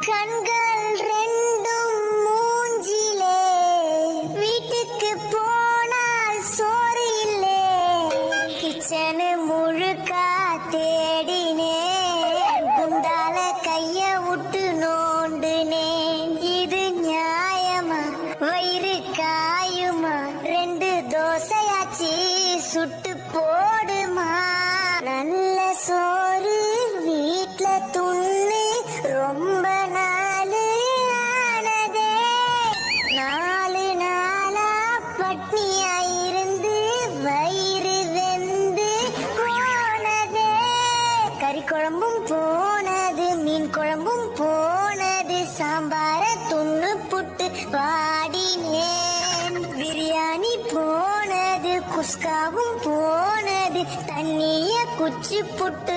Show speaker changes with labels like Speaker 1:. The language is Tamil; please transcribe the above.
Speaker 1: கண்கள் ரெண்டும் மூஞ்சிலே வீட்டுக்கு போனால் சோறு இல்லே கிச்சனு முழுக்கா தேடினேன் குண்டால கைய விட்டு நோண்டுனேன் இது நியாயமா வயிறு காயுமா 2 தோசையாச்சி சுட்டு போடுமா நல்ல சோறு வீட்ல துண்ணு ரொம்ப நாள் ஆனதே 4 நாளா பட்னியாயிருந்து வயிறு வெந்து போனதே கறி குழம்பும் போனது மீன் குழம்பும் போனது சாம்பார துண்ணு புட்டு பாடினேன் பிரியாணி போனது குஸ்காவும் போனது தண்ணிய குச்சி புட்டு